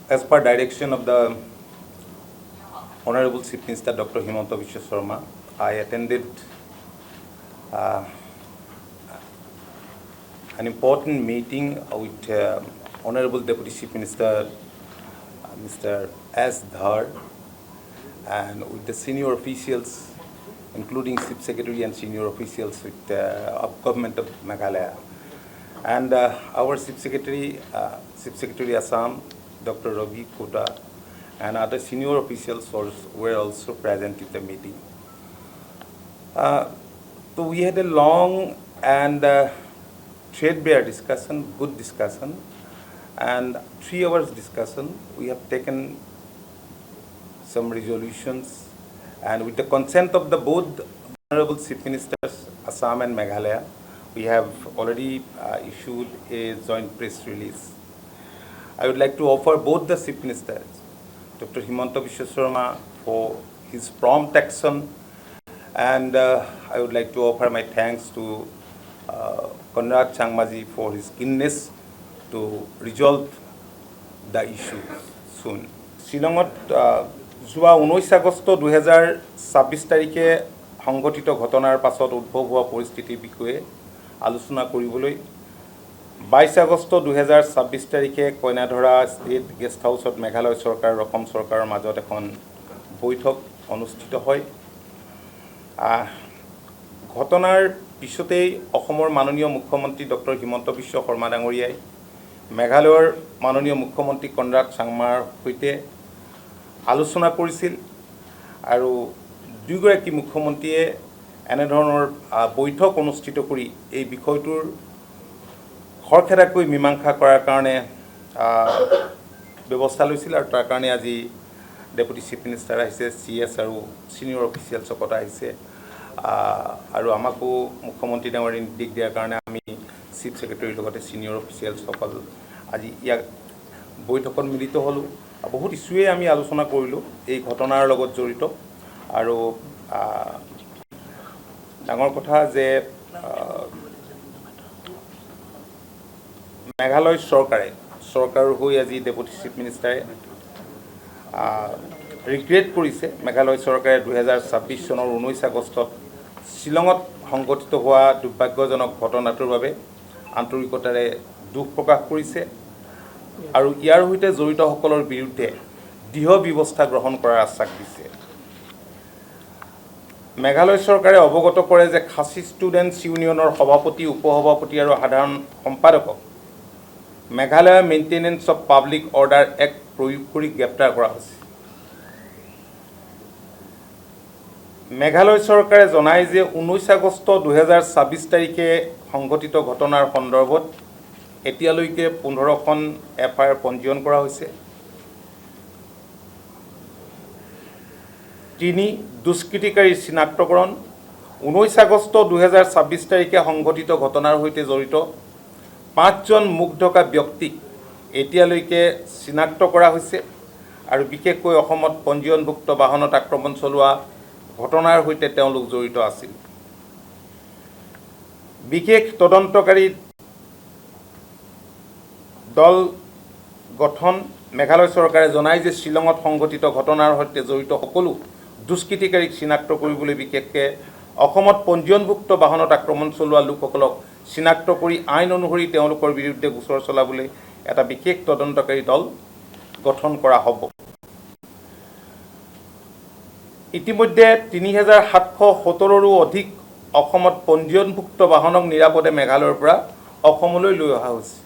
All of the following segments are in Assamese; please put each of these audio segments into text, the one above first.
As per direction of the Honorable Chief Minister Dr. Himanta Biswa Sharma, I attended an important meeting with Honorable Deputy Chief Minister Mr. S. Dhar and with the senior officials, including Chief Secretary and senior officials with of Government of Meghalaya. And our Chief Secretary Assam, Dr. Ravi Kota, and other senior officials were also present in the meeting. So we had a long and threadbare discussion, good discussion, and 3 hours discussion. We have taken some resolutions, and with the consent of the both Honorable Chief Ministers, Assam and Meghalaya, we have already issued a joint press release. I would like to offer both the Chief Ministers, Dr. Himanta Biswa Sharma, for his prompt action, and I would like to offer my thanks to Conrad Changmaji for his keenness to resolve the issue soon. Shillongot যোৱা 19 আগষ্ট 2026 তাৰিখে সংঘটিত ঘটনাৰ পাছত উদ্ভৱ হোৱা পৰিস্থিতিৰ বিষয়ে আলোচনা কৰিবলৈ 22 আগষ্ট 2026 তাৰিখে কইনাধৰা ষ্টেট গেষ্ট হাউছত মেঘালয় চৰকাৰ আৰু অসম চৰকাৰৰ মাজত এখন বৈঠক অনুষ্ঠিত হয়। ঘটনাৰ পিছতেই অসমৰ মাননীয় মুখ্যমন্ত্ৰী ডক্টৰ হিমন্ত বিশ্ব শৰ্মা ডাঙৰীয়াই মেঘালয়ৰ মাননীয় মুখ্যমন্ত্ৰী কনৰাড চাংমাৰ সৈতে আলোচনা কৰিছিল আৰু দুয়োগৰাকী মুখ্যমন্ত্ৰীয়ে এনেধৰণৰ বৈঠক অনুষ্ঠিত কৰি এই বিষয়টোৰ খৰখেদাকৈ মীমাংসা কৰাৰ কাৰণে ব্যৱস্থা লৈছিল আৰু তাৰ কাৰণে আজি ডেপুটি চিফ মিনিষ্টাৰ আহিছে, CS আৰু চিনিয়ৰ অফিচিয়েল সকলো আহিছে আৰু আমাকো মুখ্যমন্ত্ৰী ডাঙৰীয়াই নিৰ্দেশ দিয়াৰ কাৰণে আমি চিফ সেক্ৰেটাৰীৰ লগতে চিনিয়ৰ অফিচিয়েলছ সকল আজি ইয়াক বৈঠকত মিলিত হ'লোঁ। বহুত ইস্যুৱে আমি আলোচনা কৰিলোঁ এই ঘটনাৰ লগত জড়িত আৰু ডাঙৰ কথা যে মেঘালয় চৰকাৰৰ হৈ আজি ডেপুটি চিফ মিনিষ্টাৰে ৰিগ্ৰেট কৰিছে মেঘালয় চৰকাৰে 2026 চনৰ 19 আগষ্টত শ্বিলঙত সংঘটিত হোৱা দুৰ্ভাগ্যজনক ঘটনাটোৰ বাবে আন্তৰিকতাৰে দুখ প্ৰকাশ কৰিছে আৰু ইয়াৰ সৈতে জড়িতসকলৰ বিৰুদ্ধে দৃঢ় ব্যৱস্থা গ্ৰহণ কৰাৰ আশ্বাস দিছে। মেঘালয় চৰকাৰে অৱগত কৰে যে খাচী ষ্টুডেণ্টছ ইউনিয়নৰ সভাপতি, উপসভাপতি আৰু সাধাৰণ সম্পাদকক Meghalaya maintenance of public order act প্ৰয়োগ কৰি গ্ৰেপ্তাৰ কৰা হৈছে। মেঘালয় চৰকাৰে জনায় যে 19 আগষ্ট 2026 তাৰিখে সংঘটিত ঘটনাৰ সন্দৰ্ভত এতিয়ালৈকে 15খন FIR পঞ্জীয়ন কৰা হৈছে। 3 দুষ্কৃতিকাৰীৰ চিনাক্তকৰণ, 19 আগষ্ট 2026 তাৰিখে সংঘটিত ঘটনাৰ সৈতে জড়িত 5জন মুখ ঢকা ব্যক্তিক এতিয়ালৈকে চিনাক্ত কৰা হৈছে আৰু বিশেষকৈ অসমত পঞ্জীয়নভুক্ত বাহনত আক্ৰমণ চলোৱা ঘটনাৰ সৈতে তেওঁলোক জড়িত আছিল। বিশেষ তদন্তকাৰী দল গঠন মেঘালয় চৰকাৰে জনায় যে শ্বিলঙত সংঘটিত ঘটনাৰ সৈতে জড়িত সকলো দুষ্কৃতিকাৰীক চিনাক্ত কৰিবলৈ বিশেষকৈ অসমত পঞ্জীয়নভুক্ত বাহনত আক্ৰমণ চলোৱা লোকসকলক চিনাক্ত কৰি আইন অনুসৰি তেওঁলোকৰ বিৰুদ্ধে গোচৰ চলাবলৈ এটা বিশেষ তদন্তকাৰী দল গঠন কৰা হ'ব। ইতিমধ্যে 3770ৰো অধিক অসমত পঞ্জীয়নভুক্ত বাহনক নিৰাপদে মেঘালয়ৰ পৰা অসমলৈ লৈ অহা হৈছে।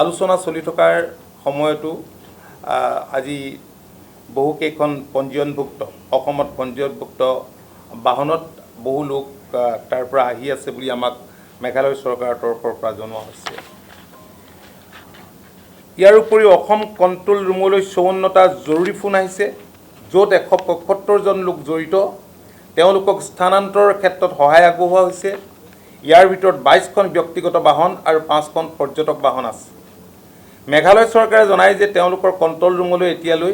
আলোচনা চলি থকাৰ সময়তো আজি বহুকেইখন পঞ্জীয়নভুক্ত অসমত পঞ্জীয়নভুক্ত বাহনত বহু লোক তাৰ পৰা আহি আছে বুলি আমাক মেঘালয় চৰকাৰৰ তৰফৰ পৰা জনোৱা হৈছে। ইয়াৰ উপৰিও অসম কণ্ট্ৰল ৰুমলৈ 54টা জৰুৰী ফোন আহিছে, য'ত 175জন লোক জড়িত, তেওঁলোকক স্থানান্তৰৰ ক্ষেত্ৰত সহায় আগবঢ়োৱা হৈছে। ইয়াৰ ভিতৰত 22খন ব্যক্তিগত বাহন আৰু 5খন পৰ্যটক বাহন আছে। মেঘালয় চৰকাৰে জনায় যে তেওঁলোকৰ কণ্ট্ৰল ৰুমলৈ এতিয়ালৈ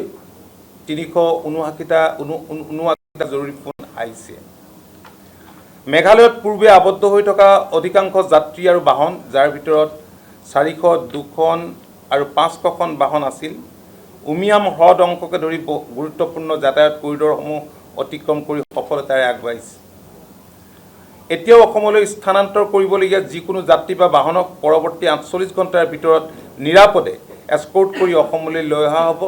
379টা জৰুৰী ফোন আহিছে। মেঘালয়ত পূৰ্বে আবদ্ধ হৈ থকা অধিকাংশ যাত্ৰী আৰু বাহন, যাৰ ভিতৰত 402খন আৰু 500খন বাহন আছিল, উমিয়াম হ্ৰদ অংশকে ধৰি গুৰুত্বপূৰ্ণ যাতায়াত কৰিডৰসমূহ অতিক্ৰম কৰি সফলতাৰে আগবাঢ়িছে। এতিয়াও অসমলৈ স্থানান্তৰ কৰিবলগীয়া যিকোনো যাত্ৰী বা বাহনক পৰৱৰ্তী 48 ঘণ্টাৰ ভিতৰত নিৰাপদে এস্কৰ্ট কৰি অসমলৈ লৈ অহা হ'ব।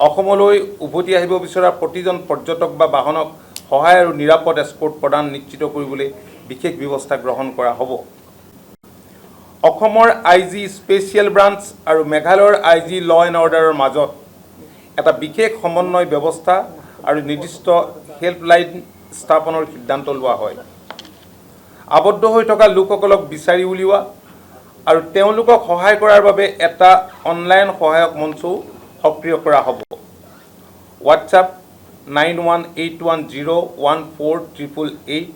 অসমলৈ উভতি আহিব বিচৰা প্ৰতিজন পৰ্যটক বা বাহনক সহায় আৰু নিৰাপদ এস্কৰ্ট প্ৰদান নিশ্চিত কৰিবলৈ বিশেষ ব্যৱস্থা গ্ৰহণ কৰা হ'ব। অসমৰ IG স্পেচিয়েল ব্ৰাঞ্চ আৰু মেঘালয়ৰ IG ল এণ্ড অৰ্ডাৰৰ মাজত এটা বিশেষ সমন্বয় ব্যৱস্থা আৰু নিৰ্দিষ্ট হেল্পলাইন স্থাপনৰ সিদ্ধান্ত লোৱা হয়। আবদ্ধ হৈ থকা লোকসকলক বিচাৰি উলিওৱা আৰু তেওঁলোকক সহায় কৰাৰ বাবে এটা অনলাইন সহায়ক মঞ্চও সক্ৰিয় কৰা হ'ব। WhatsApp 9181014888,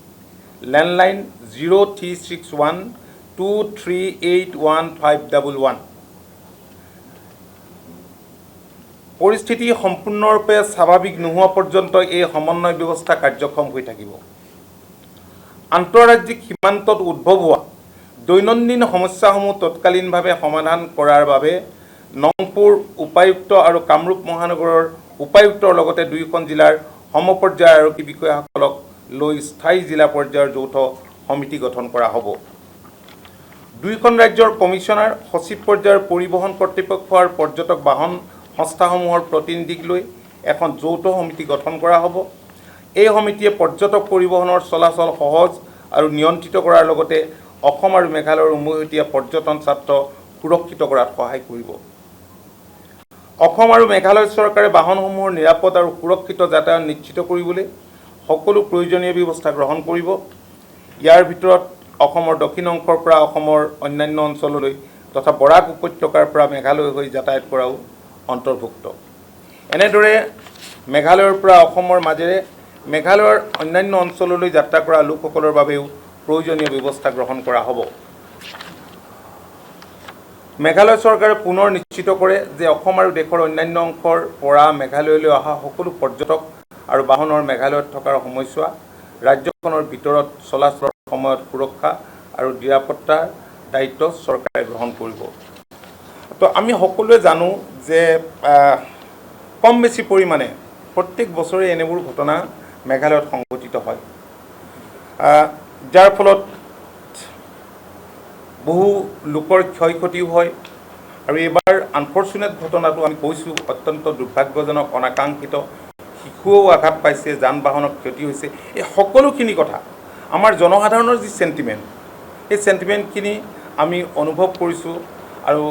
landline 036123811511। পৰিস্থিতি সম্পূৰ্ণৰূপে স্বাভাৱিক নোহোৱা পৰ্যন্ত এই সমন্বয় ব্যৱস্থা কাৰ্যক্ষম হৈ থাকিব। আন্তঃৰাজ্যিক সীমান্তত উদ্ভৱ হোৱা দৈনন্দিন সমস্যাসমূহ তৎকালীনভাৱে সমাধান কৰাৰ বাবে নংপুৰ উপায়ুক্ত আৰু কামৰূপ মহানগৰৰ উপায়ুক্তৰ লগতে দুয়োখন জিলাৰ সমপৰ্যায়ৰ আৰক্ষী বিষয়াসকলক লৈ স্থায়ী জিলা পৰ্যায়ৰ যৌথ সমিতি গঠন কৰা হ'ব। দুয়োখন ৰাজ্যৰ কমিশ্যনাৰ, সচিব পৰ্যায়ৰ পৰিবহণ কৰ্তৃপক্ষ আৰু পৰ্যটক বাহন সংস্থাসমূহৰ প্ৰতিনিধিক লৈ এখন যৌথ সমিতি গঠন কৰা হ'ব। এই সমিতিয়ে পৰ্যটক পৰিবহণৰ চলাচল সহজ আৰু নিয়ন্ত্ৰিত কৰাৰ লগতে অসম আৰু মেঘালয়ৰ উমৈহতীয়া পৰ্যটন ছাত্ৰ সুৰক্ষিত কৰাত সহায় কৰিব। অসম আৰু মেঘালয় চৰকাৰে বাহনসমূহৰ নিৰাপদ আৰু সুৰক্ষিত যাতায়াত নিশ্চিত কৰিবলৈ সকলো প্ৰয়োজনীয় ব্যৱস্থা গ্ৰহণ কৰিব। ইয়াৰ ভিতৰত অসমৰ দক্ষিণ অংশৰ পৰা অসমৰ অন্যান্য অঞ্চললৈ তথা বৰাক উপত্যকাৰ পৰা মেঘালয় হৈ যাতায়াত কৰাও অন্তৰ্ভুক্ত। এনেদৰে মেঘালয়ৰ পৰা অসমৰ মাজেৰে মেঘালয়ৰ অন্যান্য অঞ্চললৈ যাত্ৰা কৰা লোকসকলৰ বাবেও প্ৰয়োজনীয় ব্যৱস্থা গ্ৰহণ কৰা হ'ব। মেঘালয় চৰকাৰে পুনৰ নিশ্চিত কৰে যে অসম আৰু দেশৰ অন্যান্য অংশৰ পৰা মেঘালয়লৈ অহা সকলো পৰ্যটক আৰু বাহনৰ মেঘালয়ত থকাৰ সময়ছোৱা ৰাজ্যখনৰ ভিতৰত চলাচলৰ সময়ত সুৰক্ষা আৰু নিৰাপত্তাৰ দায়িত্ব চৰকাৰে গ্ৰহণ কৰিব। তো আমি সকলোৱে জানো যে কম বেছি পৰিমাণে প্ৰত্যেক বছৰে এনেবোৰ ঘটনা মেঘালয়ত সংঘটিত হয়, যাৰ ফলত বহু লোকৰ ক্ষয় ক্ষতিও হয়। আৰু এইবাৰ আনফৰ্চুনেট ঘটনাটো আমি কৈছোঁ অত্যন্ত দুৰ্ভাগ্যজনক, অনাকাংক্ষিত। শিশুও আঘাত পাইছে, যান বাহনৰ ক্ষতি হৈছে। এই সকলোখিনি কথা আমাৰ জনসাধাৰণৰ যি চেণ্টিমেণ্ট, সেই চেণ্টিমেণ্টখিনি আমি অনুভৱ কৰিছোঁ আৰু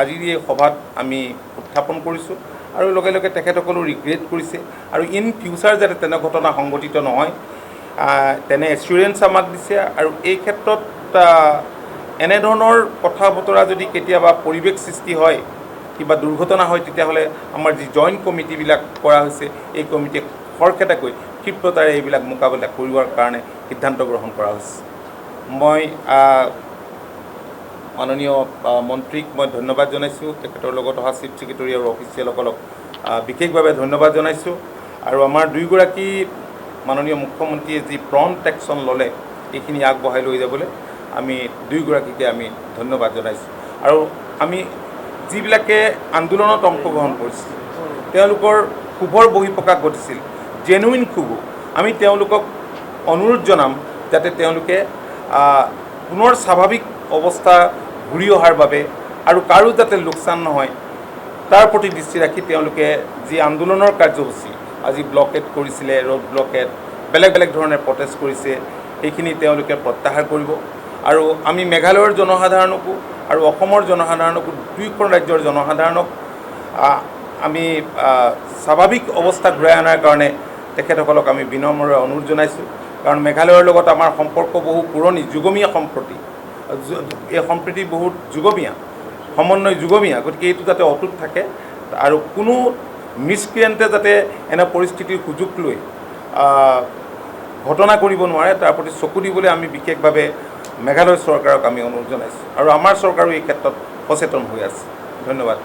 আজিৰ এই সভাত আমি উত্থাপন কৰিছোঁ। আৰু লগে লগে তেখেতসকলেও ৰিগ্ৰেট কৰিছে আৰু ইন ফিউচাৰ যাতে তেনে ঘটনা সংঘটিত নহয় তেনে এছুৰেঞ্চ আমাক দিছে। আৰু এই ক্ষেত্ৰত এনেধৰণৰ কথা বতৰা যদি কেতিয়াবা পৰিৱেশ সৃষ্টি হয়, কিবা দুৰ্ঘটনা হয়, তেতিয়াহ'লে আমাৰ যি জইণ্ট কমিটিবিলাক কৰা হৈছে, এই কমিটিয়ে খৰখেদাকৈ ক্ষিপ্ৰতাৰে এইবিলাক মোকাবিলা কৰিবৰ কাৰণে সিদ্ধান্ত গ্ৰহণ কৰা হৈছে। মই মাননীয় মন্ত্ৰীক মই ধন্যবাদ জনাইছোঁ, তেখেতৰ লগত অহা চিফ ছেক্ৰেটাৰী আৰু অফিচিয়েলসকলক বিশেষভাৱে ধন্যবাদ জনাইছোঁ। আৰু আমাৰ দুয়োগৰাকী মাননীয় মুখ্যমন্ত্ৰীয়ে যি প্ৰম্প্ট একশ্যন ল'লে এইখিনি আগবঢ়াই লৈ যাবলৈ আমি দুয়োগৰাকীকে আমি ধন্যবাদ জনাইছোঁ। আৰু আমি যিবিলাকে আন্দোলনত অংশগ্ৰহণ কৰিছিল তেওঁলোকৰ ক্ষোভৰ বহিঃপ্ৰকাশ ঘটিছিল, জেনুইন ক্ষোভ, আমি তেওঁলোকক অনুৰোধ জনাম যাতে তেওঁলোকে পুনৰ স্বাভাৱিক অৱস্থা ঘূৰি অহাৰ বাবে আৰু কাৰো যাতে লোকচান নহয় তাৰ প্ৰতি দৃষ্টি ৰাখি তেওঁলোকে যি আন্দোলনৰ কাৰ্যসূচী আজি ব্লকেট কৰিছিলে, ৰোড ব্লকেট, বেলেগ বেলেগ ধৰণে প্ৰটেষ্ট কৰিছে, সেইখিনি তেওঁলোকে প্ৰত্যাহাৰ কৰিব। আৰু আমি মেঘালয়ৰ জনসাধাৰণকো আৰু অসমৰ জনসাধাৰণকো, দুয়োখন ৰাজ্যৰ জনসাধাৰণক আমি স্বাভাৱিক অৱস্থা ঘূৰাই অনাৰ কাৰণে তেখেতসকলক আমি বিনম্ৰৰে অনুৰোধ জনাইছোঁ। কাৰণ মেঘালয়ৰ লগত আমাৰ সম্পৰ্ক বহু পুৰণি, যুগমীয়া সম্প্ৰতি। এই সম্প্ৰীতি বহুত যুগমীয়া, সমন্বয় যুগমীয়া। গতিকে এইটো যাতে অটুট থাকে আৰু কোনো মিছক্ৰিয়েণ্টে যাতে এনে পৰিস্থিতিৰ সুযোগ লৈ ঘটনা কৰিব নোৱাৰে তাৰ প্ৰতি চকু দিবলৈ আমি বিশেষভাৱে মেঘালয় চৰকাৰক আমি অনুৰোধ জনাইছোঁ। আৰু আমাৰ চৰকাৰো এই ক্ষেত্ৰত সচেতন হৈ আছে। ধন্যবাদ।